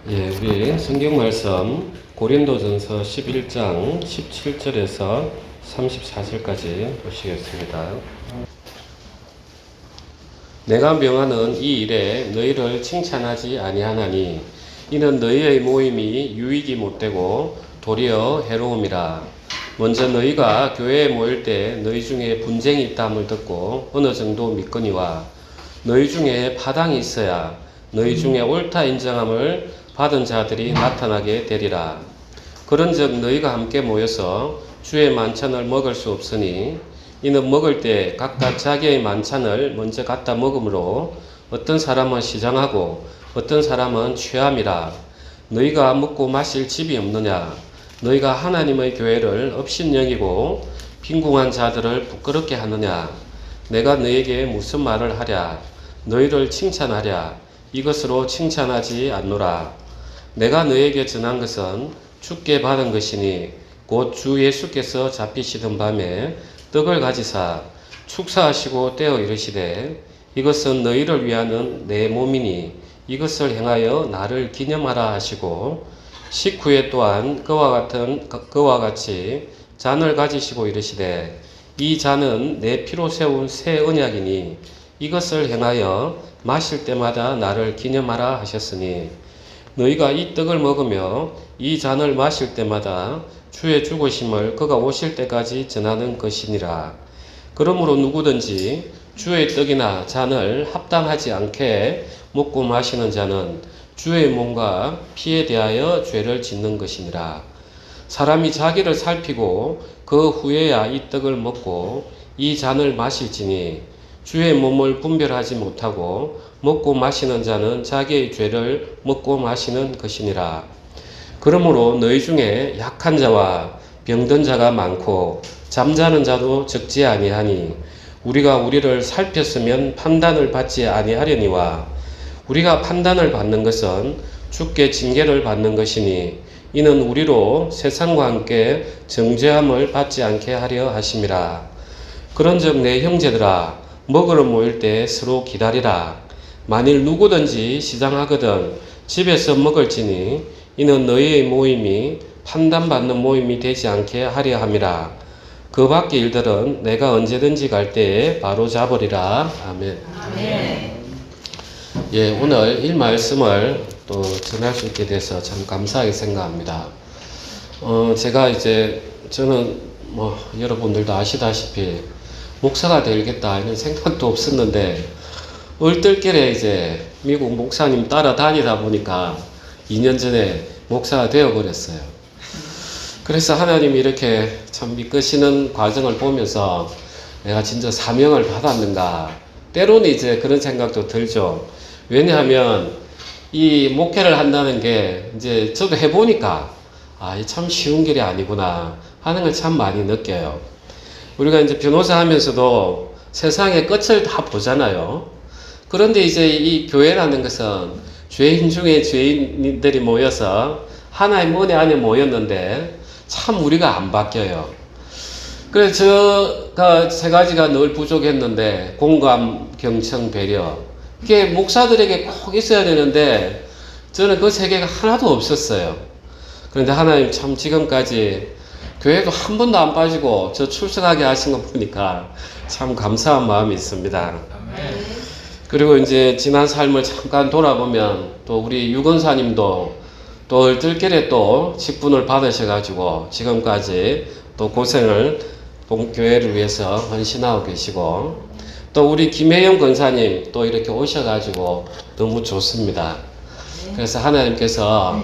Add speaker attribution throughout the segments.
Speaker 1: 우리 성경 말씀 고린도전서 11장 17절에서 34절까지 보시겠습니다. 내가 명하는 이 일에 너희를 칭찬하지 아니하나니 이는 너희의 모임이 유익이 못되고 도리어 해로움이라. 먼저 너희가 교회에 모일 때 너희 중에 분쟁이 있다함을 듣고 어느 정도 믿거니와 너희 중에 파당이 있어야 너희 중에 옳다 인정함을 받은 자들이 나타나게 되리라. 그런즉 너희가 함께 모여서 주의 만찬을 먹을 수 없으니 이는 먹을 때 각각 자기의 만찬을 먼저 갖다 먹으므로 어떤 사람은 시장하고 어떤 사람은 취함이라. 너희가 먹고 마실 집이 없느냐? 너희가 하나님의 교회를 업신여기고 빈궁한 자들을 부끄럽게 하느냐? 내가 너희에게 무슨 말을 하랴? 너희를 칭찬하랴? 이것으로 칭찬하지 않노라. 내가 너희에게 전한 것은 주께 받은 것이니 곧 주 예수께서 잡히시던 밤에 떡을 가지사 축사하시고 떼어 이르시되 이것은 너희를 위하는 내 몸이니 이것을 행하여 나를 기념하라 하시고 식후에 또한 그와 같이 잔을 가지시고 이르시되 이 잔은 내 피로 세운 새 언약이니 이것을 행하여 마실 때마다 나를 기념하라 하셨으니 너희가 이 떡을 먹으며 이 잔을 마실 때마다 주의 죽으심을 그가 오실 때까지 전하는 것이니라. 그러므로 누구든지 주의 떡이나 잔을 합당하지 않게 먹고 마시는 자는 주의 몸과 피에 대하여 죄를 짓는 것이니라. 사람이 자기를 살피고 그 후에야 이 떡을 먹고 이 잔을 마실지니 주의 몸을 분별하지 못하고 먹고 마시는 자는 자기의 죄를 먹고 마시는 것이니라. 그러므로 너희 중에 약한 자와 병든 자가 많고 잠자는 자도 적지 아니하니 우리가 우리를 살폈으면 판단을 받지 아니하려니와 우리가 판단을 받는 것은 주께 징계를 받는 것이니 이는 우리로 세상과 함께 정죄함을 받지 않게 하려 하심이라. 그런즉 내 형제들아 먹으러 모일 때 서로 기다리라. 만일 누구든지 시장하거든 집에서 먹을지니 이는 너희의 모임이 판단받는 모임이 되지 않게 하려 함이라. 그 밖의 일들은 내가 언제든지 갈 때에 바로 잡으리라. 아멘. 아멘. 오늘 이 말씀을 또 전할 수 있게 돼서 참 감사하게 생각합니다. 저는 여러분들도 아시다시피 목사가 되겠다 이런 생각도 없었는데 얼떨결에 미국 목사님 따라다니다 보니까 2년 전에 목사가 되어버렸어요. 그래서 하나님이 이렇게 참 이끄시는 과정을 보면서 내가 진짜 사명을 받았는가 때로는 그런 생각도 들죠. 왜냐하면 이 목회를 한다는 게 저도 해보니까 참 쉬운 길이 아니구나 하는 걸 참 많이 느껴요. 우리가 변호사 하면서도 세상의 끝을 다 보잖아요. 그런데 이 교회라는 것은 죄인 중에 죄인들이 모여서 하나의 머리 안에 모였는데 참 우리가 안 바뀌어요. 그래서 제가 세 가지가 늘 부족했는데 공감, 경청, 배려. 이게 목사들에게 꼭 있어야 되는데 저는 그 세 개가 하나도 없었어요. 그런데 하나님 참 지금까지 교회도 한 번도 안 빠지고 저 출석하게 하신 거 보니까 참 감사한 마음이 있습니다. 그리고 지난 삶을 잠깐 돌아보면 또 우리 유건사님도 또 얼떨결에 또 직분을 받으셔가지고 지금까지 또 고생을 교회를 위해서 헌신하고 계시고 또 우리 김혜영 권사님 또 이렇게 오셔가지고 너무 좋습니다. 그래서 하나님께서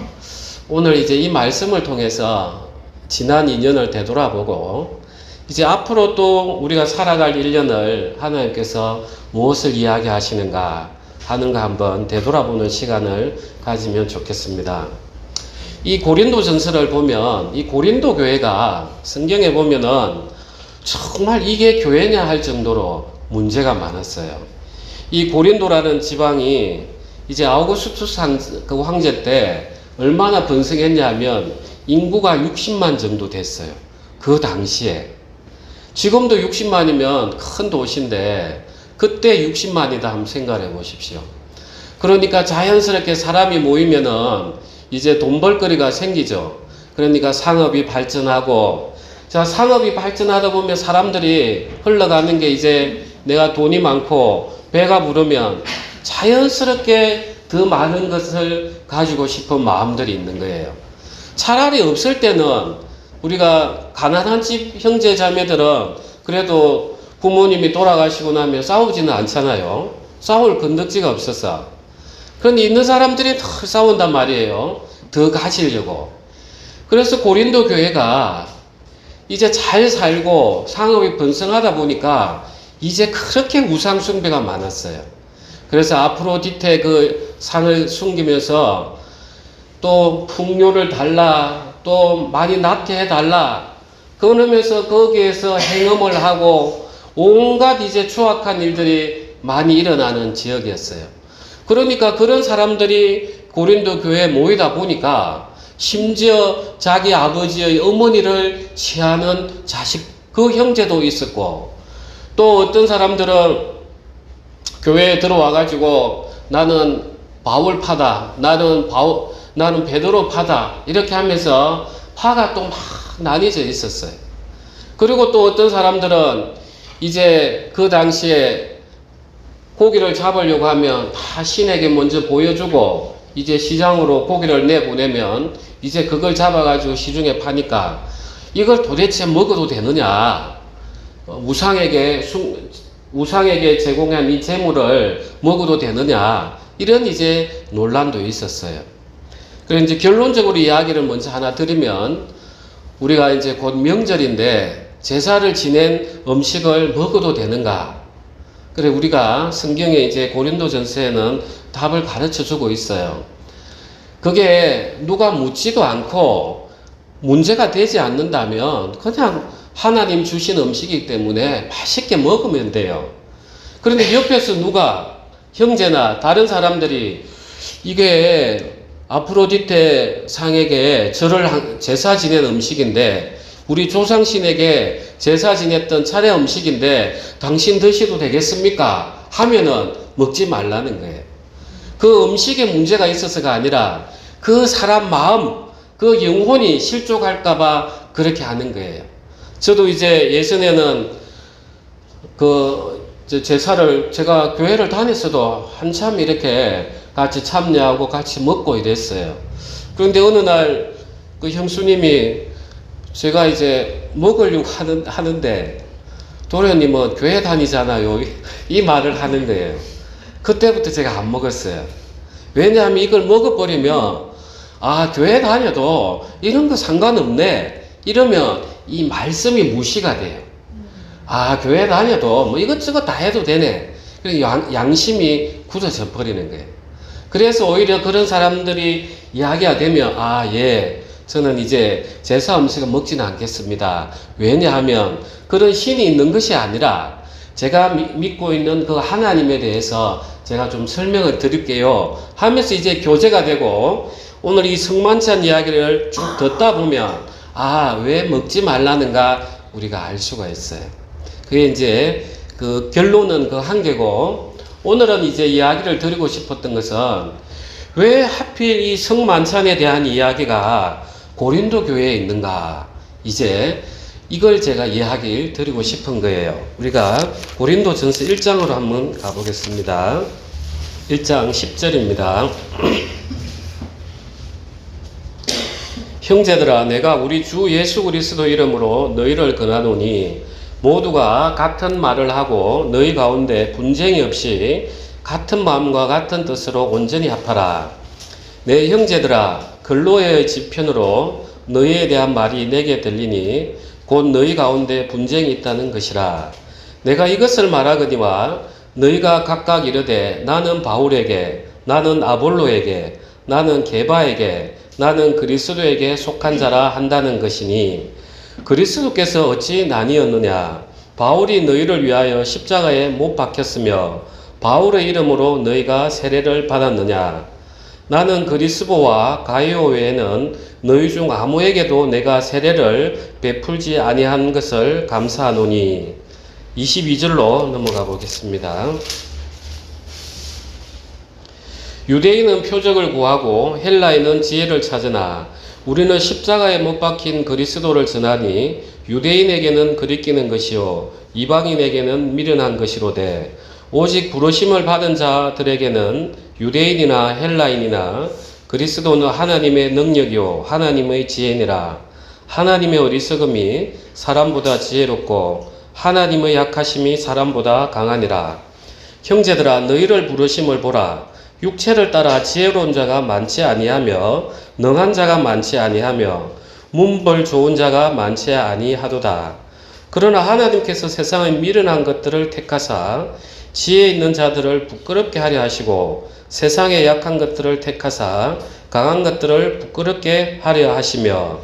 Speaker 1: 오늘 이 말씀을 통해서 지난 2년을 되돌아보고 앞으로 또 우리가 살아갈 1년을 하나님께서 무엇을 이야기하시는가 하는 거 한번 되돌아보는 시간을 가지면 좋겠습니다. 이 고린도 전서를 보면 이 고린도 교회가 성경에 보면은 정말 이게 교회냐 할 정도로 문제가 많았어요. 이 고린도라는 지방이 아우구스투스 황제 때 얼마나 번성했냐 하면 인구가 60만 정도 됐어요. 그 당시에. 지금도 60만이면 큰 도시인데 그때 60만이다 한번 생각해 보십시오. 그러니까 자연스럽게 사람이 모이면은 이제 돈 벌거리가 생기죠. 그러니까 상업이 발전하고, 자, 상업이 발전하다 보면 사람들이 흘러가는 게 이제 내가 돈이 많고 배가 부르면 자연스럽게 더 많은 것을 가지고 싶은 마음들이 있는 거예요. 차라리 없을 때는 우리가 가난한 집 형제 자매들은 그래도 부모님이 돌아가시고 나면 싸우지는 않잖아요. 싸울 건덕지가 없었어. 그런데 있는 사람들이 더 싸운단 말이에요. 더 가지려고. 그래서 고린도 교회가 이제 잘 살고 상업이 번성하다 보니까 이제 그렇게 우상 숭배가 많았어요. 그래서 아프로디테 그 상을 숨기면서 또 풍요를 달라, 또 많이 낳게 해달라, 그러면서 거기에서 행음을 하고 온갖 이제 추악한 일들이 많이 일어나는 지역이었어요. 그러니까 그런 사람들이 고린도 교회에 모이다 보니까 심지어 자기 아버지의 어머니를 취하는 자식, 그 형제도 있었고, 또 어떤 사람들은 교회에 들어와가지고 나는 바울파다, 나는 베드로파다, 이렇게 하면서 파가 또 막 나뉘어져 있었어요. 그리고 또 어떤 사람들은 이제 그 당시에 고기를 잡으려고 하면 다 신에게 먼저 보여주고 이제 시장으로 고기를 내보내면 이제 그걸 잡아가지고 시중에 파니까 이걸 도대체 먹어도 되느냐, 우상에게 제공한 이 재물을 먹어도 되느냐, 이런 이제 논란도 있었어요. 그래서 이제 결론적으로 이야기를 먼저 하나 드리면, 우리가 이제 곧 명절인데 제사를 지낸 음식을 먹어도 되는가? 그래, 우리가 성경에 이제 고린도전서에는 답을 가르쳐 주고 있어요. 그게 누가 묻지도 않고 문제가 되지 않는다면 그냥 하나님 주신 음식이기 때문에 맛있게 먹으면 돼요. 그런데 옆에서 누가, 형제나 다른 사람들이 이게 아프로디테 상에게 제사 지낸 음식인데, 우리 조상신에게 제사 지냈던 차례 음식인데 당신 드셔도 되겠습니까? 하면은 먹지 말라는 거예요. 그 음식에 문제가 있어서가 아니라 그 사람 마음, 그 영혼이 실족할까봐 그렇게 하는 거예요. 저도 이제 예전에는 제사를, 제가 교회를 다녔어도 한참 이렇게 같이 참여하고 같이 먹고 이랬어요. 그런데 어느 날 그 형수님이 제가 이제 먹으려고 하는데, 도련님은 교회 다니잖아요, 이 말을 하는 거예요. 그때부터 제가 안 먹었어요. 왜냐하면 이걸 먹어버리면, 아, 교회 다녀도 이런 거 상관없네, 이러면 이 말씀이 무시가 돼요. 아, 교회 다녀도 뭐 이것저것 다 해도 되네. 양심이 굳어져 버리는 거예요. 그래서 오히려 그런 사람들이 이야기가 되면, 아, 예, 저는 이제 제사 음식은 먹지는 않겠습니다. 왜냐하면 그런 신이 있는 것이 아니라 제가 믿고 있는 그 하나님에 대해서 제가 좀 설명을 드릴게요 하면서 이제 교제가 되고, 오늘 이 성만찬 이야기를 쭉 듣다 보면, 아, 왜 먹지 말라는가 우리가 알 수가 있어요. 그게 이제 그 결론은 그 한 개고, 오늘은 이제 이야기를 드리고 싶었던 것은 왜 하필 이 성만찬에 대한 이야기가 고린도 교회에 있는가, 이제 이걸 제가 이야기를 드리고 싶은 거예요. 우리가 고린도전서 1장으로 한번 가보겠습니다. 1장 10절입니다. 형제들아, 내가 우리 주 예수 그리스도 이름으로 너희를 권하노니 모두가 같은 말을 하고 너희 가운데 분쟁이 없이 같은 마음과 같은 뜻으로 온전히 합하라. 내 형제들아, 근로의 지편으로 너희에 대한 말이 내게 들리니 곧 너희 가운데 분쟁이 있다는 것이라. 내가 이것을 말하거니와 너희가 각각 이르되 나는 바울에게, 나는 아볼로에게, 나는 게바에게, 나는 그리스도에게 속한 자라 한다는 것이니, 그리스도께서 어찌 나뉘었느냐? 바울이 너희를 위하여 십자가에 못 박혔으며 바울의 이름으로 너희가 세례를 받았느냐? 나는 그리스도와 가이오 외에는 너희 중 아무에게도 내가 세례를 베풀지 아니한 것을 감사하노니. 22절로 넘어가 보겠습니다. 유대인은 표적을 구하고 헬라인은 지혜를 찾으나 우리는 십자가에 못 박힌 그리스도를 전하니 유대인에게는 거리끼는 것이요 이방인에게는 미련한 것이로되 오직 부르심을 받은 자들에게는 유대인이나 헬라인이나 그리스도는 하나님의 능력이요 하나님의 지혜니라. 하나님의 어리석음이 사람보다 지혜롭고 하나님의 약하심이 사람보다 강하니라. 형제들아 너희를 부르심을 보라. 육체를 따라 지혜로운 자가 많지 아니하며 능한 자가 많지 아니하며 문벌 좋은 자가 많지 아니하도다. 그러나 하나님께서 세상의 미련한 것들을 택하사 지혜 있는 자들을 부끄럽게 하려 하시고 세상의 약한 것들을 택하사 강한 것들을 부끄럽게 하려 하시며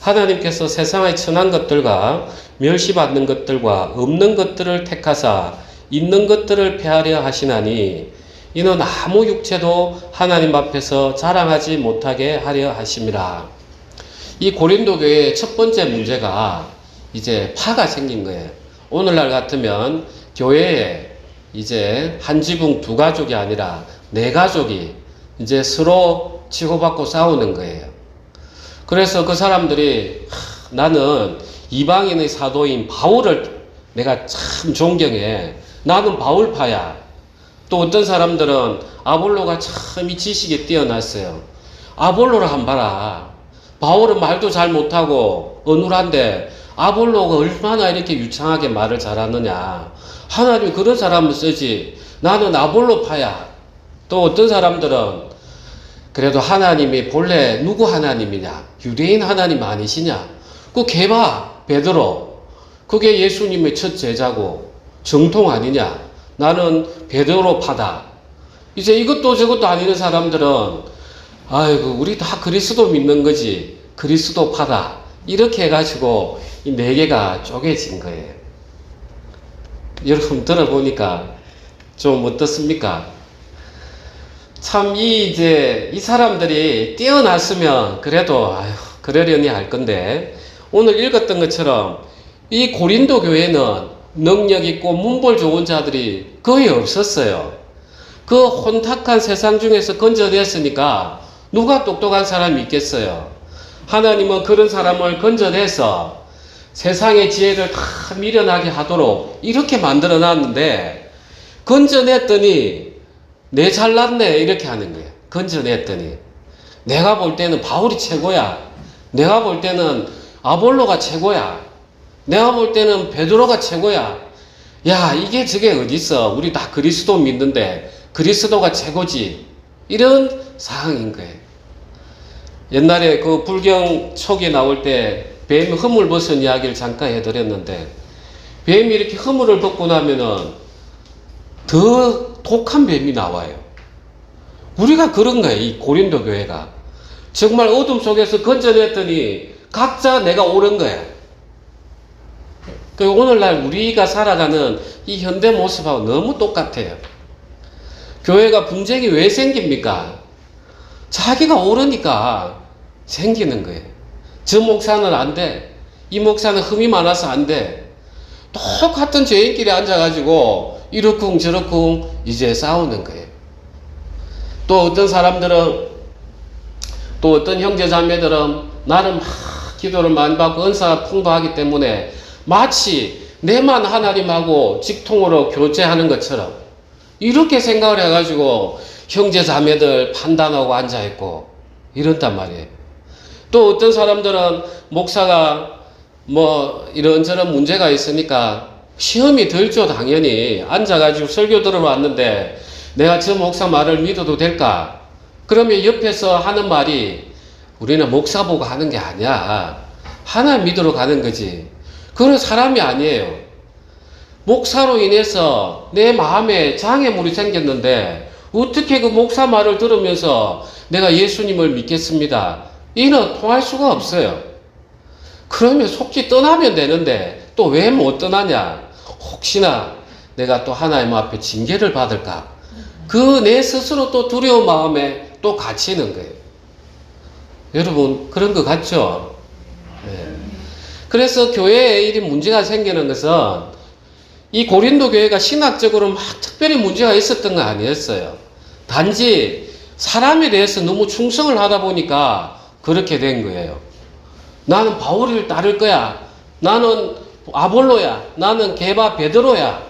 Speaker 1: 하나님께서 세상의 천한 것들과 멸시받는 것들과 없는 것들을 택하사 있는 것들을 폐하려 하시나니 이는 아무 육체도 하나님 앞에서 자랑하지 못하게 하려 하심이라. 이 고린도 교회의 첫 번째 문제가 이제 파가 생긴 거예요. 오늘날 같으면 교회에 이제 한 지붕 두 가족이 아니라 네 가족이 이제 서로 치고받고 싸우는 거예요. 그래서 그 사람들이 나는 이방인의 사도인 바울을 내가 참 존경해. 나는 바울파야. 또 어떤 사람들은 아볼로가 참 이 지식에 뛰어났어요. 아볼로를 한번 봐라. 바울은 말도 잘 못하고 어눌한데 아볼로가 얼마나 이렇게 유창하게 말을 잘하느냐. 하나님이 그런 사람을 쓰지. 나는 아볼로파야. 또 어떤 사람들은 그래도 하나님이 본래 누구 하나님이냐? 유대인 하나님 아니시냐? 그 개봐 베드로. 그게 예수님의 첫 제자고 정통 아니냐? 나는 베드로파다. 이제 이것도 저것도 아니는 사람들은 아이고 우리 다 그리스도 믿는 거지 그리스도파다. 이렇게 해가지고 이 네 개가 쪼개진 거예요. 여러분 들어보니까 좀 어떻습니까? 참 이 사람들이 뛰어났으면 그래도 아유 그러려니 할 건데 오늘 읽었던 것처럼 이 고린도 교회는 능력 있고 문벌 좋은 자들이 거의 없었어요. 그 혼탁한 세상 중에서 건져냈으니까 누가 똑똑한 사람이 있겠어요. 하나님은 그런 사람을 건져내서 세상의 지혜를 다 미련하게 하도록 이렇게 만들어 놨는데 건져냈더니 내 잘났네 이렇게 하는 거예요. 건져냈더니 내가 볼 때는 바울이 최고야. 내가 볼 때는 아볼로가 최고야. 내가 볼 때는 베드로가 최고야. 야 이게 저게 어딨어. 우리 다 그리스도 믿는데 그리스도가 최고지. 이런 상황인 거예요. 옛날에 그 불경 촉이 나올 때 뱀이 허물 벗은 이야기를 잠깐 해드렸는데 뱀이 이렇게 허물을 벗고 나면은 더 독한 뱀이 나와요. 우리가 그런 거예요. 이 고린도 교회가 정말 어둠 속에서 건져냈더니 각자 내가 옳은 거야. 그 오늘날 우리가 살아가는 이 현대 모습하고 너무 똑같아요. 교회가 분쟁이 왜 생깁니까? 자기가 옳으니까 생기는 거예요. 저 목사는 안 돼. 이 목사는 흠이 많아서 안 돼. 똑같은 죄인끼리 앉아가지고 이러쿵 저러쿵 이제 싸우는 거예요. 또 어떤 사람들은 또 어떤 형제자매들은 나는 막 기도를 많이 받고 은사가 풍부하기 때문에 마치 내만 하나님하고 직통으로 교제하는 것처럼 이렇게 생각을 해가지고 형제자매들 판단하고 앉아있고 이런단 말이에요. 또 어떤 사람들은 목사가 뭐 이런저런 문제가 있으니까 시험이 들죠. 당연히 앉아가지고 설교 들어왔는데 내가 저 목사 말을 믿어도 될까? 그러면 옆에서 하는 말이 우리는 목사 보고 하는 게 아니야. 하나님 믿으러 가는 거지. 그런 사람이 아니에요. 목사로 인해서 내 마음에 장애물이 생겼는데 어떻게 그 목사 말을 들으면서 내가 예수님을 믿겠습니다. 이는 통할 수가 없어요. 그러면 속지 떠나면 되는데 또 왜 못 떠나냐? 혹시나 내가 또 하나님 앞에 징계를 받을까? 그 내 스스로 또 두려운 마음에 또 갇히는 거예요. 여러분 그런 거 같죠? 네. 그래서 교회에 이 문제가 생기는 것은 이 고린도 교회가 신학적으로 막 특별히 문제가 있었던 건 아니었어요. 단지 사람에 대해서 너무 충성을 하다 보니까 그렇게 된 거예요. 나는 바울을 따를 거야. 나는 아볼로야. 나는 게바 베드로야.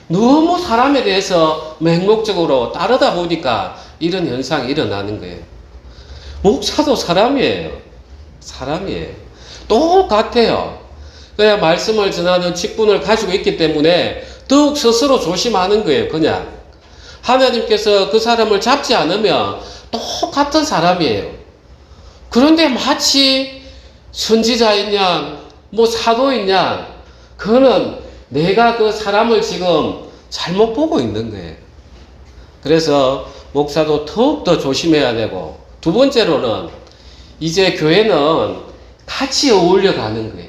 Speaker 1: 너무 사람에 대해서 맹목적으로 따르다 보니까 이런 현상이 일어나는 거예요. 목사도 사람이에요. 사람이에요. 똑같아요. 그냥 말씀을 전하는 직분을 가지고 있기 때문에 더욱 스스로 조심하는 거예요. 그냥 하나님께서 그 사람을 잡지 않으면 똑같은 사람이에요. 그런데 마치 선지자인 양, 뭐 사도인 양, 그거는 내가 그 사람을 지금 잘못 보고 있는 거예요. 그래서 목사도 더욱더 조심해야 되고, 두 번째로는 이제 교회는 같이 어울려 가는 거예요.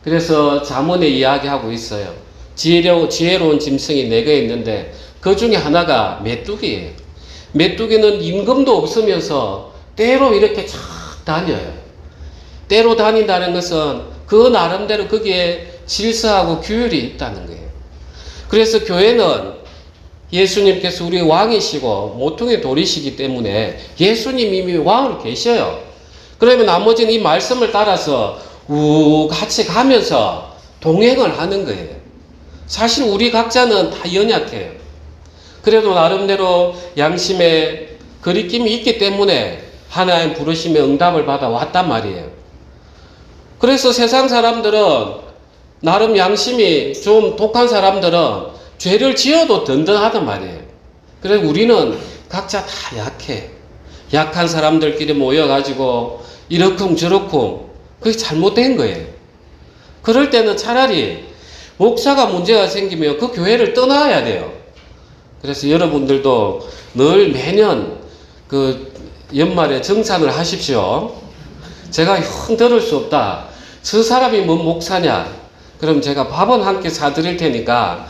Speaker 1: 그래서 잠언에 이야기하고 있어요. 지혜로운 짐승이 네 개 있는데 그 중에 하나가 메뚜기예요. 메뚜기는 임금도 없으면서 때로 이렇게 쫙 다녀요. 때로 다닌다는 것은 그 나름대로 거기에 질서하고 규율이 있다는 거예요. 그래서 교회는 예수님께서 우리 왕이시고 모퉁이 돌이시기 때문에 예수님 이미 왕으로 계셔요. 그러면 나머지는 이 말씀을 따라서 같이 가면서 동행을 하는 거예요. 사실 우리 각자는 다 연약해요. 그래도 나름대로 양심의 거리낌이 있기 때문에 하나님 부르심에 응답을 받아 왔단 말이에요. 그래서 세상 사람들은 나름 양심이 좀 독한 사람들은 죄를 지어도 든든하단 말이에요. 그래서 우리는 각자 다 약해. 약한 사람들끼리 모여가지고 이러쿵 저러쿵 그게 잘못된 거예요. 그럴 때는 차라리 목사가 문제가 생기면 그 교회를 떠나야 돼요. 그래서 여러분들도 늘 매년 그 연말에 정산을 하십시오. 제가 형 들을 수 없다. 저 사람이 뭔 목사냐? 그럼 제가 밥은 함께 사드릴 테니까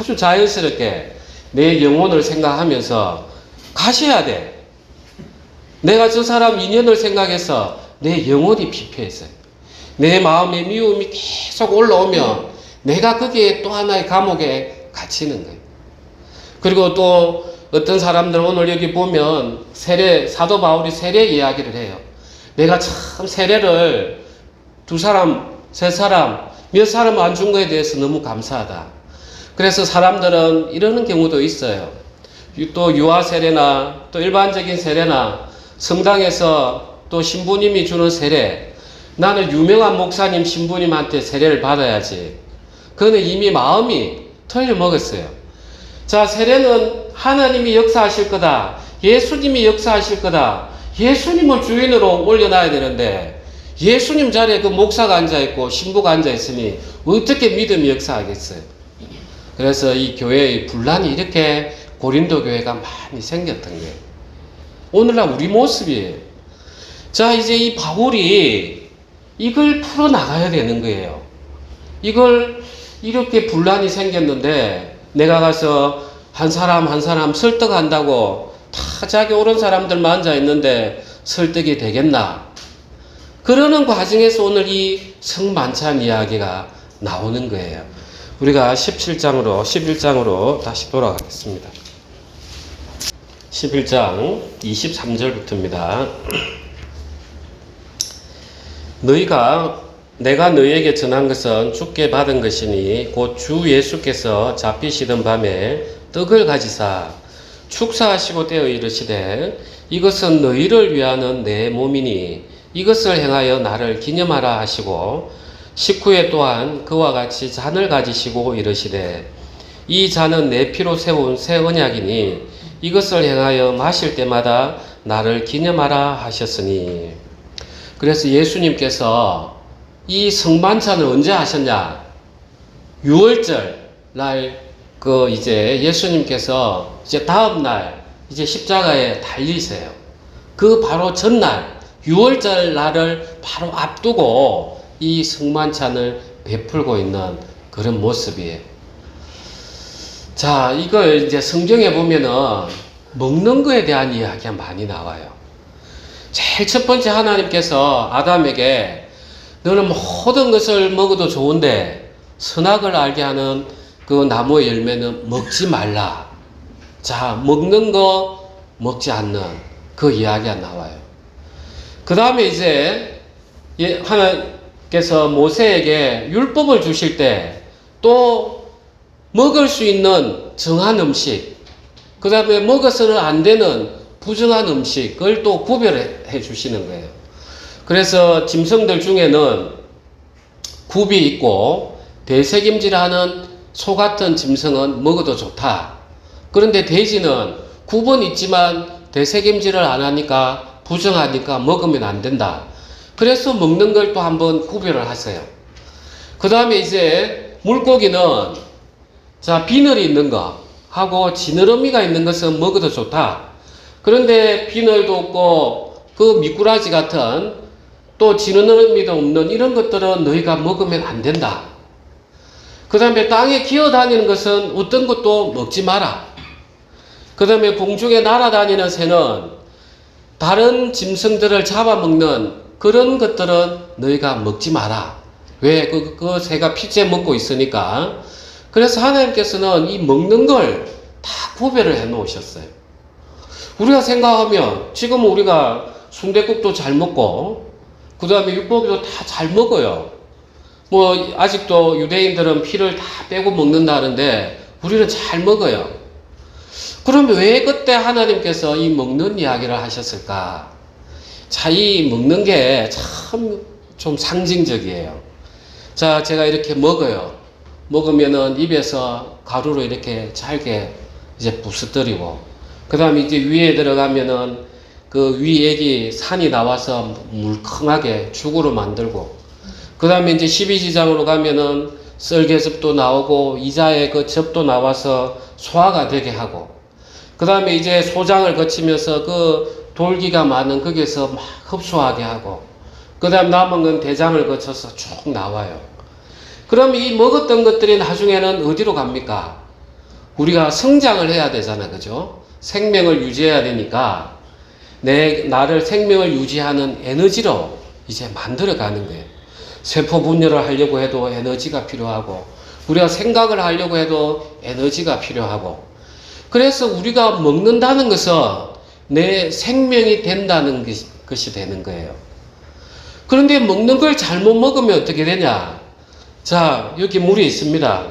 Speaker 1: 아주 자연스럽게 내 영혼을 생각하면서 가셔야 돼. 내가 저 사람 인연을 생각해서 내 영혼이 피폐했어요. 내 마음의 미움이 계속 올라오면 내가 거기에 또 하나의 감옥에 갇히는 거예요. 그리고 또 어떤 사람들은 오늘 여기 보면 사도 바울이 세례 이야기를 해요. 내가 참 세례를 두 사람, 세 사람, 몇 사람 안 준 거에 대해서 너무 감사하다. 그래서 사람들은 이러는 경우도 있어요. 또 유아 세례나 또 일반적인 세례나 성당에서 또 신부님이 주는 세례, 나는 유명한 목사님 신부님한테 세례를 받아야지. 그거는 이미 마음이 틀려먹었어요. 자, 세례는 하나님이 역사하실 거다. 예수님이 역사하실 거다. 예수님을 주인으로 올려놔야 되는데 예수님 자리에 그 목사가 앉아있고 신부가 앉아있으니 어떻게 믿음이 역사하겠어요? 그래서 이 교회의 분란이 이렇게 고린도 교회가 많이 생겼던 거예요. 오늘날 우리 모습이에요. 자, 이제 이 바울이 이걸 풀어나가야 되는 거예요. 이걸 이렇게 분란이 생겼는데 내가 가서 한 사람 한 사람 설득한다고 다 자기 옳은 사람들만 앉아있는데 설득이 되겠나? 그러는 과정에서 오늘 이 성만찬 이야기가 나오는 거예요. 우리가 11장으로 다시 돌아가겠습니다. 11장 23절부터입니다. 내가 너희에게 전한 것은 주께 받은 것이니 곧 주 예수께서 잡히시던 밤에 떡을 가지사 축사하시고 떼어 이르시되 이것은 너희를 위하는 내 몸이니 이것을 행하여 나를 기념하라 하시고 식후에 또한 그와 같이 잔을 가지시고 이르시되 이 잔은 내 피로 세운 새 언약이니 이것을 행하여 마실 때마다 나를 기념하라 하셨으니. 그래서 예수님께서 이 성만찬을 언제 하셨냐? 6월절 날 이제 예수님께서 이제 다음 날 이제 십자가에 달리세요. 그 바로 전날 6월절 날을 바로 앞두고 이 성만찬을 베풀고 있는 그런 모습이에요. 자, 이걸 이제 성경에 보면은 먹는 거에 대한 이야기가 많이 나와요. 제일 첫 번째 하나님께서 아담에게 너는 모든 것을 먹어도 좋은데 선악을 알게 하는 그 나무의 열매는 먹지 말라. 자, 먹는 거, 먹지 않는. 그 이야기가 나와요. 그 다음에 이제 하나님께서 모세에게 율법을 주실 때 또 먹을 수 있는 정한 음식, 그 다음에 먹어서는 안 되는 부정한 음식을 또 구별해 주시는 거예요. 그래서 짐승들 중에는 굽이 있고 대책임질하는 소 같은 짐승은 먹어도 좋다. 그런데 돼지는 굽은 있지만 대책임질을 안 하니까 부정하니까 먹으면 안 된다. 그래서 먹는 걸 또 한번 구별을 하세요. 그 다음에 이제 물고기는 자, 비늘이 있는 거 하고 지느러미가 있는 것은 먹어도 좋다. 그런데 비늘도 없고 그 미꾸라지 같은 또 지느러미도 없는 이런 것들은 너희가 먹으면 안 된다. 그 다음에 땅에 기어다니는 것은 어떤 것도 먹지 마라. 그 다음에 공중에 날아다니는 새는 다른 짐승들을 잡아먹는 그런 것들은 너희가 먹지 마라. 왜? 그 새가 피째 먹고 있으니까. 그래서 하나님께서는 이 먹는 걸 다 구별을 해 놓으셨어요. 우리가 생각하면 지금 우리가 순댓국도 잘 먹고 그 다음에 육고기도 다 잘 먹어요. 뭐 아직도 유대인들은 피를 다 빼고 먹는다는데 우리는 잘 먹어요. 그러면 왜 그때 하나님께서 이 먹는 이야기를 하셨을까? 자, 이 먹는 게 참 좀 상징적이에요. 자, 제가 이렇게 먹어요. 먹으면은 입에서 가루로 이렇게 잘게 이제 부스뜨리고, 그 다음에 이제 위에 들어가면은 그 위액이 산이 나와서 물컹하게 죽으로 만들고, 그 다음에 이제 12지장으로 가면은 썰개즙도 나오고, 이자의 그 즙도 나와서 소화가 되게 하고, 그 다음에 이제 소장을 거치면서 그 돌기가 많은 거기에서 막 흡수하게 하고, 그 다음 남은 건 대장을 거쳐서 쭉 나와요. 그럼 이 먹었던 것들이 나중에는 어디로 갑니까? 우리가 성장을 해야 되잖아, 그죠? 생명을 유지해야 되니까 나를 생명을 유지하는 에너지로 이제 만들어가는 거예요. 세포 분열을 하려고 해도 에너지가 필요하고, 우리가 생각을 하려고 해도 에너지가 필요하고, 그래서 우리가 먹는다는 것은 내 생명이 된다는 것이 되는 거예요. 그런데 먹는 걸 잘못 먹으면 어떻게 되냐? 자, 여기 물이 있습니다.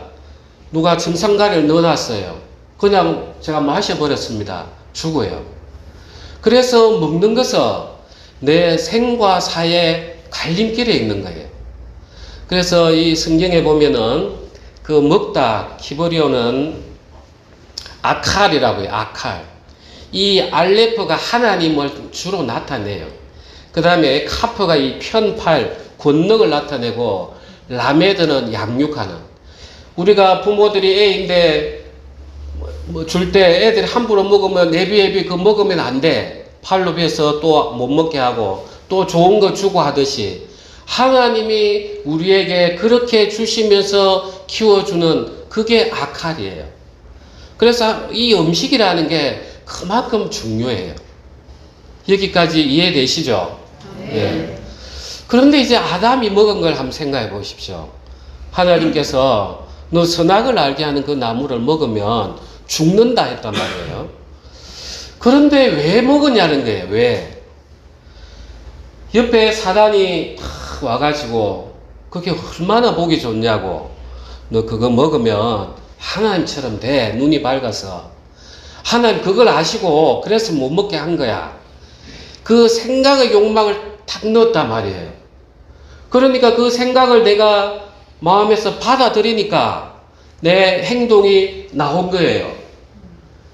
Speaker 1: 누가 정상가리를 넣어놨어요. 그냥 제가 마셔버렸습니다. 죽어요. 그래서 먹는 것은 내 생과 사의 갈림길에 있는 거예요. 그래서 이 성경에 보면은 그 먹다 키버리오는 아칼이라고 해요. 아칼. 이 알레프가 하나님을 주로 나타내요. 그 다음에 카프가 이 편팔, 권능을 나타내고, 라메드는 양육하는. 우리가 부모들이 애인데 줄 때 애들이 함부로 먹으면 애비 그거 먹으면 안 돼. 팔로 베서 또 못 먹게 하고 또 좋은 거 주고 하듯이 하나님이 우리에게 그렇게 주시면서 키워주는 그게 아칼이에요. 그래서 이 음식이라는 게 그만큼 중요해요. 여기까지 이해되시죠? 예. 그런데 이제 아담이 먹은 걸 한번 생각해 보십시오. 하나님께서 너 선악을 알게 하는 그 나무를 먹으면 죽는다 했단 말이에요. 그런데 왜 먹었냐는 거예요. 왜? 옆에 사단이 탁 와가지고 그게 얼마나 보기 좋냐고. 너 그거 먹으면 하나님처럼 돼. 눈이 밝아서. 하나님 그걸 아시고 그래서 못 먹게 한 거야. 그 생각의 욕망을 탁 넣었단 말이에요. 그러니까 그 생각을 내가 마음에서 받아들이니까 내 행동이 나온 거예요.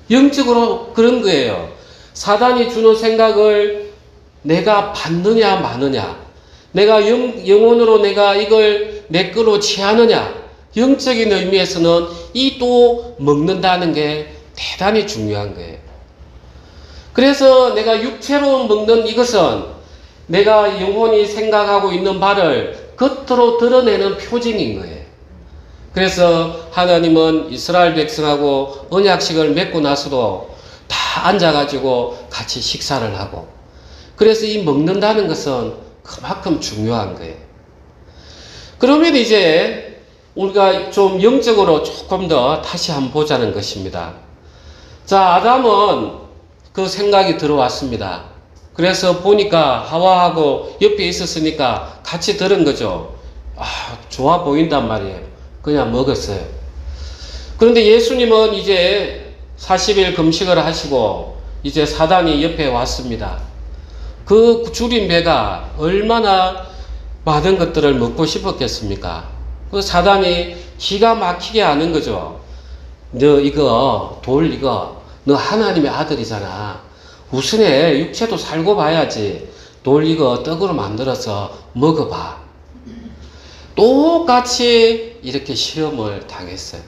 Speaker 1: 영적으로 그런 거예요. 사단이 주는 생각을 내가 받느냐 마느냐, 내가 영혼으로 내가 이걸 내 거로 취하느냐, 영적인 의미에서는 이 또 먹는다는 게 대단히 중요한 거예요. 그래서 내가 육체로 먹는 이것은 내가 영혼이 생각하고 있는 바를 겉으로 드러내는 표징인 거예요. 그래서 하나님은 이스라엘 백성하고 언약식을 맺고 나서도 다 앉아가지고 같이 식사를 하고, 그래서 이 먹는다는 것은 그만큼 중요한 거예요. 그러면 이제 우리가 좀 영적으로 조금 더 다시 한번 보자는 것입니다. 자, 아담은 그 생각이 들어왔습니다. 그래서 보니까 하와하고 옆에 있었으니까 같이 들은 거죠. 좋아 보인단 말이에요. 그냥 먹었어요. 그런데 예수님은 이제 40일 금식을 하시고 이제 사단이 옆에 왔습니다. 그 줄인 배가 얼마나 많은 것들을 먹고 싶었겠습니까? 그 사단이 기가 막히게 하는 거죠. 너 이거 너 하나님의 아들이잖아. 우선에 육체도 살고 봐야지. 돌 이거 떡으로 만들어서 먹어봐. 똑같이 이렇게 시험을 당했어요.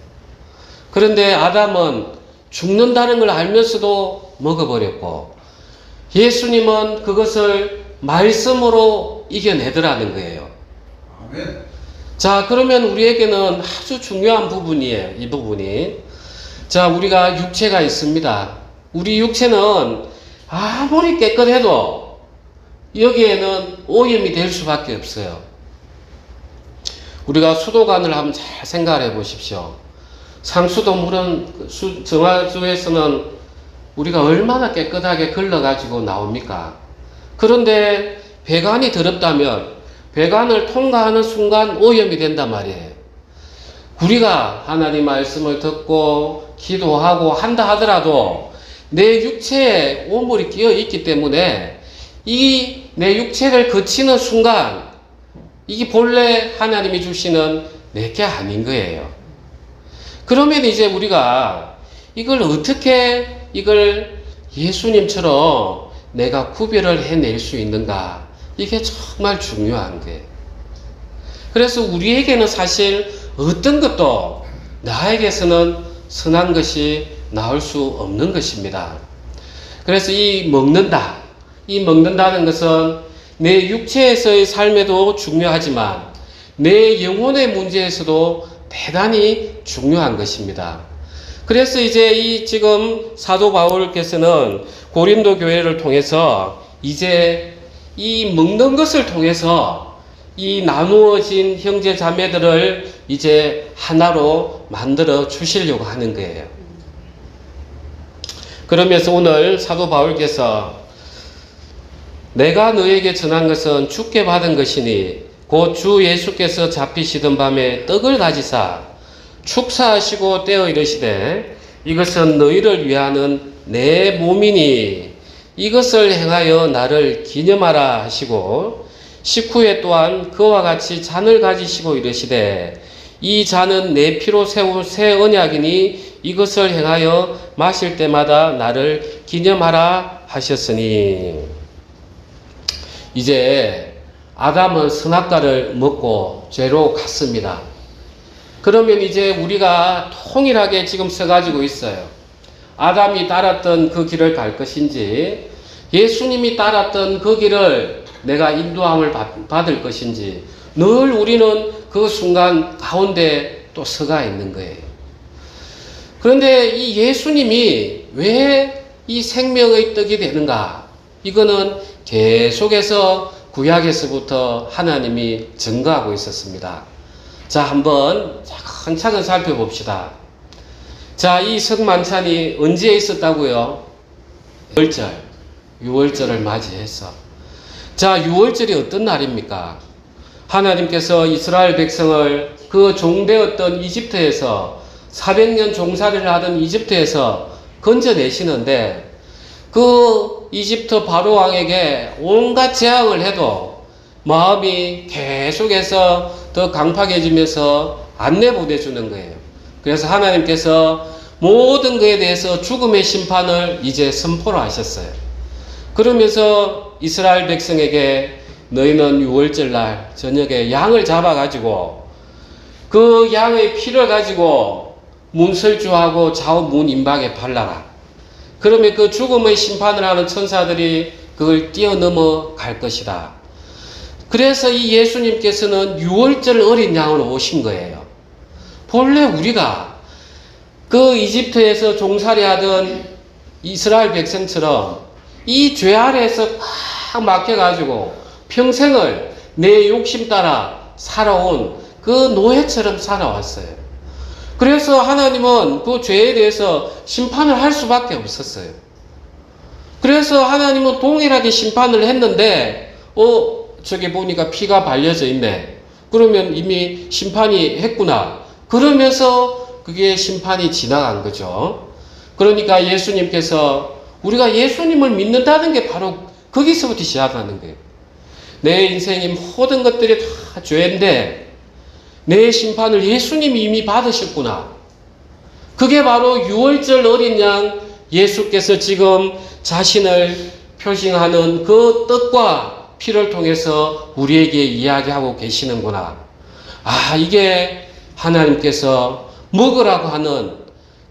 Speaker 1: 그런데 아담은 죽는다는 걸 알면서도 먹어버렸고, 예수님은 그것을 말씀으로 이겨내더라는 거예요.
Speaker 2: 아멘.
Speaker 1: 자, 그러면 우리에게는 아주 중요한 부분이에요. 이 부분이. 자, 우리가 육체가 있습니다. 우리 육체는 아무리 깨끗해도 여기에는 오염이 될 수밖에 없어요. 우리가 수도관을 한번 잘 생각을 해 보십시오. 상수도 물은 정화조에서는 우리가 얼마나 깨끗하게 걸러가지고 나옵니까? 그런데 배관이 더럽다면 배관을 통과하는 순간 오염이 된단 말이에요. 우리가 하나님 말씀을 듣고 기도하고 한다 하더라도 내 육체에 오물이 끼어 있기 때문에 이 내 육체를 거치는 순간 이게 본래 하나님이 주시는 내게 아닌 거예요. 그러면 이제 우리가 이걸 어떻게 예수님처럼 내가 구별을 해낼 수 있는가? 이게 정말 중요한 거예요. 그래서 우리에게는 사실 어떤 것도 나에게서는 선한 것이 나올 수 없는 것입니다. 그래서 이 먹는다는 것은 내 육체에서의 삶에도 중요하지만 내 영혼의 문제에서도 대단히 중요한 것입니다. 그래서 이제 지금 사도 바울께서는 고린도 교회를 통해서 이제 이 먹는 것을 통해서 이 나누어진 형제 자매들을 이제 하나로 만들어 주시려고 하는 거예요. 그러면서 오늘 사도 바울께서 내가 너에게 전한 것은 주께 받은 것이니 곧 주 예수께서 잡히시던 밤에 떡을 가지사 축사하시고 떼어 이르시되 이것은 너희를 위하는 내 몸이니 이것을 행하여 나를 기념하라 하시고 식후에 또한 그와 같이 잔을 가지시고 이르시되 이 잔은 내 피로 세운 새 언약이니 이것을 행하여 마실 때마다 나를 기념하라 하셨으니. 이제 아담은 선악과를 먹고 죄로 갔습니다. 그러면 이제 우리가 통일하게 지금 써가지고 있어요. 아담이 따랐던 그 길을 갈 것인지 예수님이 따랐던 그 길을 내가 인도함을 받을 것인지 늘 우리는 그 순간 가운데 또 서가 있는 거예요. 그런데 이 예수님이 왜 이 생명의 떡이 되는가? 이거는 계속해서 구약에서부터 하나님이 증거하고 있었습니다. 자, 한번 차근차근 살펴봅시다. 자, 이 성만찬이 언제 있었다고요? 6월절을 맞이해서. 자, 6월절이 어떤 날입니까? 하나님께서 이스라엘 백성을 그 종되었던 이집트에서 400년 종살이를 하던 이집트에서 건져내시는데 그 이집트 바로 왕에게 온갖 재앙을 해도 마음이 계속해서 더 강팍해지면서 안 내보내주는 거예요. 그래서 하나님께서 모든 것에 대해서 죽음의 심판을 이제 선포를 하셨어요. 그러면서 이스라엘 백성에게 너희는 6월절 날 저녁에 양을 잡아가지고 그 양의 피를 가지고 문설주하고 좌우 문 임박에 발라라. 그러면 그 죽음의 심판을 하는 천사들이 그걸 뛰어넘어 갈 것이다. 그래서 이 예수님께서는 6월절 어린 양으로 오신 거예요. 본래 우리가 그 이집트에서 종살이 하던 이스라엘 백성처럼 이 죄 아래에서 꽉 막혀가지고 평생을 내 욕심 따라 살아온 그 노예처럼 살아왔어요. 그래서 하나님은 그 죄에 대해서 심판을 할 수밖에 없었어요. 그래서 하나님은 동일하게 심판을 했는데, 저기 보니까 피가 발려져 있네. 그러면 이미 심판이 했구나. 그러면서 그게 심판이 지나간 거죠. 그러니까 예수님께서 우리가 예수님을 믿는다는 게 바로 거기서부터 시작하는 거예요. 내 인생의 모든 것들이 다 죄인데 내 심판을 예수님이 이미 받으셨구나. 그게 바로 유월절 어린 양 예수께서 지금 자신을 표징하는 그 떡과 피를 통해서 우리에게 이야기하고 계시는구나. 이게 하나님께서 먹으라고 하는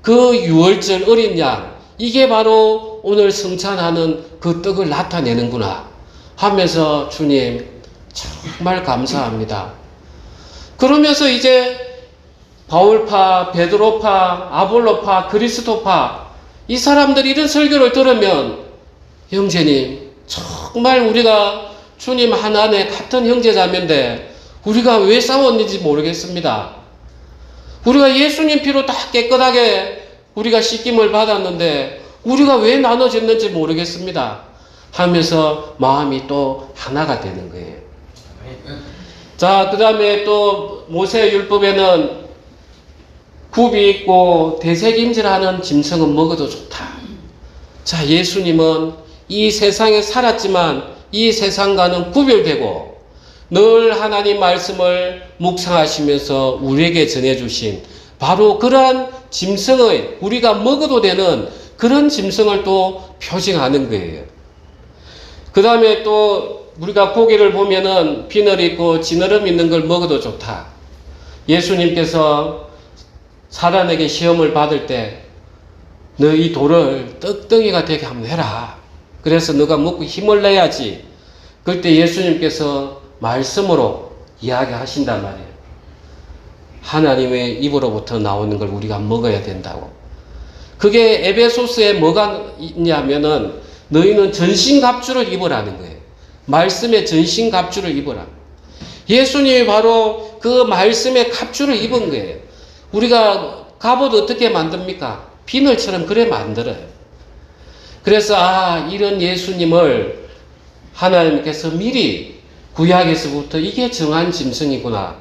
Speaker 1: 그 유월절 어린 양, 이게 바로 오늘 성찬하는 그 떡을 나타내는구나 하면서 주님 정말 감사합니다. 그러면서 이제 바울파, 베드로파, 아볼로파, 그리스도파, 이 사람들이 이런 설교를 들으면 형제님 정말 우리가 주님 하나에 같은 형제자매인데 우리가 왜 싸웠는지 모르겠습니다. 우리가 예수님 피로 다 깨끗하게 우리가 씻김을 받았는데 우리가 왜 나눠졌는지 모르겠습니다 하면서 마음이 또 하나가 되는 거예요. 자, 그 다음에 또 모세율법에는 굽이 있고 대색임질하는 짐승은 먹어도 좋다. 자, 예수님은 이 세상에 살았지만 이 세상과는 구별되고 늘 하나님 말씀을 묵상하시면서 우리에게 전해주신 바로 그러한 짐승의 우리가 먹어도 되는 그런 짐승을 또 표징하는 거예요. 그 다음에 또 우리가 고기를 보면은 비늘 있고 지느러미 있는 걸 먹어도 좋다. 예수님께서 사단에게 시험을 받을 때 너 이 돌을 떡덩이가 되게 한번 해라. 그래서 너가 먹고 힘을 내야지. 그때 예수님께서 말씀으로 이야기하신단 말이에요. 하나님의 입으로부터 나오는 걸 우리가 먹어야 된다고. 그게 에베소스에 뭐가 있냐면은 너희는 전신갑주를 입으라는 거예요. 말씀의 전신갑주를 입으라. 예수님이 바로 그 말씀의 갑주를 입은 거예요. 우리가 갑옷 어떻게 만듭니까? 비늘처럼 그래 만들어요. 그래서 이런 예수님을 하나님께서 미리 구약에서부터 이게 정한 짐승이구나.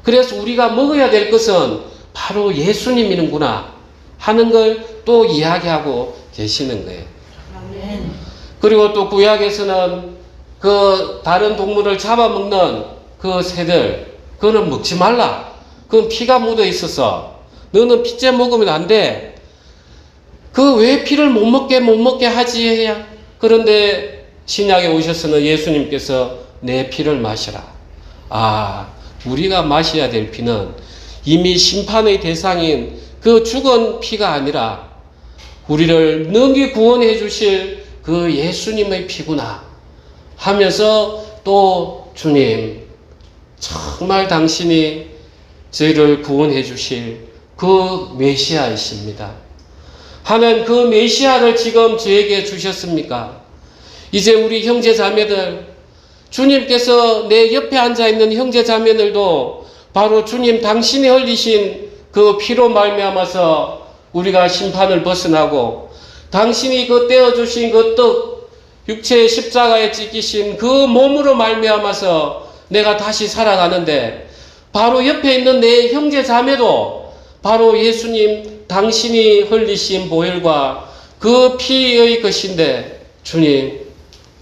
Speaker 1: 그래서 우리가 먹어야 될 것은 바로 예수님이는구나 하는 걸 또 이야기하고 계시는 거예요. 그리고 또 구약에서는 그 다른 동물을 잡아먹는 그 새들, 그거는 먹지 말라. 그건 피가 묻어 있어서 너는 피째 먹으면 안 돼. 그 왜 피를 못 먹게 하지? 그런데 신약에 오셔서는 예수님께서 내 피를 마시라. 우리가 마셔야 될 피는 이미 심판의 대상인 그 죽은 피가 아니라 우리를 능히 구원해 주실 그 예수님의 피구나 하면서 또 주님 정말 당신이 저희를 구원해 주실 그 메시아이십니다. 하는 그 메시아를 지금 저에게 주셨습니까? 이제 우리 형제 자매들, 주님께서 내 옆에 앉아있는 형제 자매들도 바로 주님 당신이 흘리신 그 피로 말미암아서 우리가 심판을 벗어나고 당신이 그 떼어주신 그 떡, 육체의 십자가에 찢기신 그 몸으로 말미암아서 내가 다시 살아가는데 바로 옆에 있는 내 형제 자매도 바로 예수님 당신이 흘리신 보혈과 그 피의 것인데 주님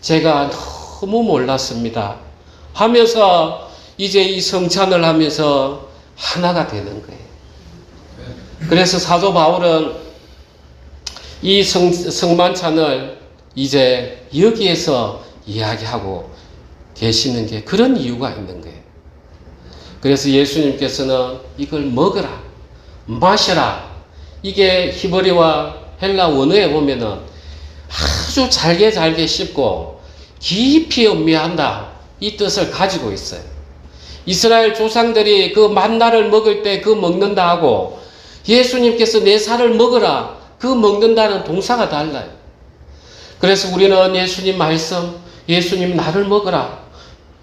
Speaker 1: 제가 너무 몰랐습니다 하면서 이제 이 성찬을 하면서 하나가 되는 거예요. 그래서 사도 바울은 이 성만찬을 이제 여기에서 이야기하고 계시는 게 그런 이유가 있는 거예요. 그래서 예수님께서는 이걸 먹으라, 마셔라. 이게 히브리와 헬라 원어에 보면은 아주 잘게 씹고 깊이 음미한다. 이 뜻을 가지고 있어요. 이스라엘 조상들이 그 만나를 먹을 때 그 먹는다 하고 예수님께서 내 살을 먹으라. 그 먹는다는 동사가 달라요. 그래서 우리는 예수님 말씀, 예수님 나를 먹으라.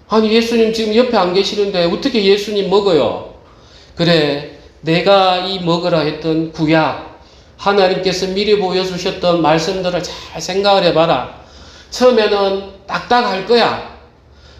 Speaker 1: 아니 예수님 지금 옆에 안 계시는데 어떻게 예수님 먹어요? 그래 내가 이 먹으라 했던 구약 하나님께서 미리 보여주셨던 말씀들을 잘 생각을 해봐라. 처음에는 딱딱할 거야.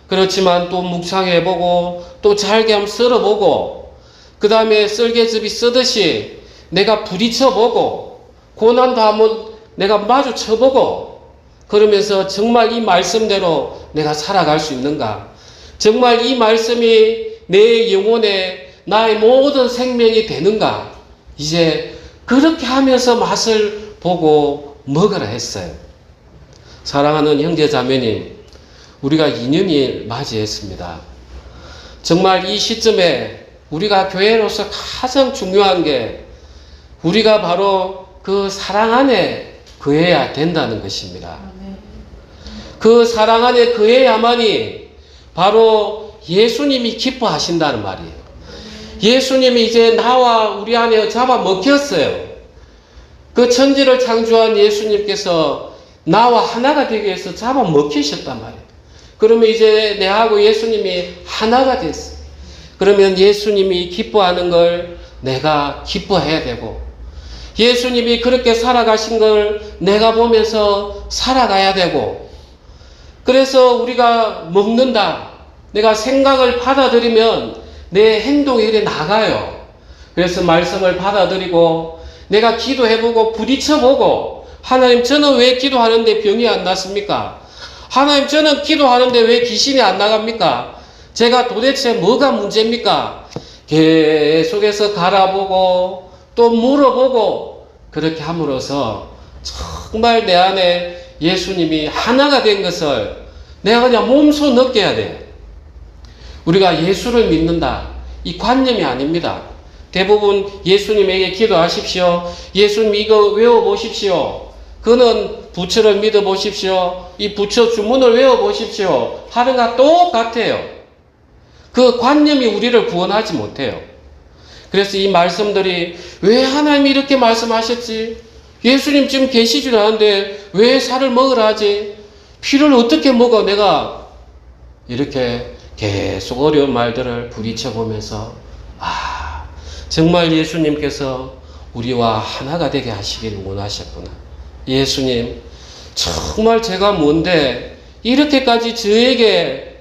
Speaker 1: 그렇지만 또 묵상해보고 또 잘게 한번 썰어보고 그 다음에 썰개즙이 쓰듯이 내가 부딪혀보고 고난도 한번 내가 마주쳐보고 그러면서 정말 이 말씀대로 내가 살아갈 수 있는가? 정말 이 말씀이 내 영혼에 나의 모든 생명이 되는가? 이제 그렇게 하면서 맛을 보고 먹으라 했어요. 사랑하는 형제자매님, 우리가 2년이 맞이했습니다. 정말 이 시점에 우리가 교회로서 가장 중요한 게 우리가 바로 그 사랑 안에 거해야 된다는 것입니다. 그 사랑 안에 거해야만이 바로 예수님이 기뻐하신다는 말이에요. 예수님이 이제 나와 우리 안에 잡아먹혔어요. 그 천지를 창조한 예수님께서 나와 하나가 되기 위해서 잡아먹히셨단 말이에요. 그러면 이제 내하고 예수님이 하나가 됐어요. 그러면 예수님이 기뻐하는 걸 내가 기뻐해야 되고 예수님이 그렇게 살아가신 걸 내가 보면서 살아가야 되고 그래서 우리가 먹는다. 내가 생각을 받아들이면 내 행동이 이래 나가요. 그래서 말씀을 받아들이고 내가 기도해보고 부딪혀보고 하나님 저는 왜 기도하는데 병이 안 났습니까? 하나님 저는 기도하는데 왜 귀신이 안 나갑니까? 제가 도대체 뭐가 문제입니까? 계속해서 갈아보고 또 물어보고 그렇게 함으로써 정말 내 안에 예수님이 하나가 된 것을 내가 그냥 몸소 느껴야 돼요. 우리가 예수를 믿는다. 이 관념이 아닙니다. 대부분 예수님에게 기도하십시오. 예수님 이거 외워보십시오. 그는 부처를 믿어보십시오. 이 부처 주문을 외워보십시오. 하는 것 똑같아요. 그 관념이 우리를 구원하지 못해요. 그래서 이 말씀들이 왜 하나님이 이렇게 말씀하셨지? 예수님 지금 계시지도 않은데 왜 살을 먹으라 하지? 피를 어떻게 먹어 내가? 이렇게 계속 어려운 말들을 부딪혀보면서 정말 예수님께서 우리와 하나가 되게 하시기를 원하셨구나. 예수님 정말 제가 뭔데 이렇게까지 저에게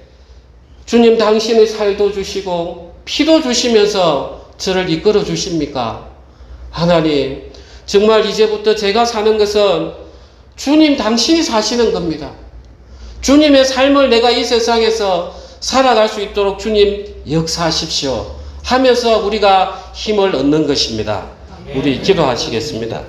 Speaker 1: 주님 당신의 살도 주시고 피도 주시면서 저를 이끌어 주십니까? 하나님 정말 이제부터 제가 사는 것은 주님 당신이 사시는 겁니다. 주님의 삶을 내가 이 세상에서 살아갈 수 있도록 주님 역사하십시오 하면서 우리가 힘을 얻는 것입니다. 우리 기도하시겠습니다.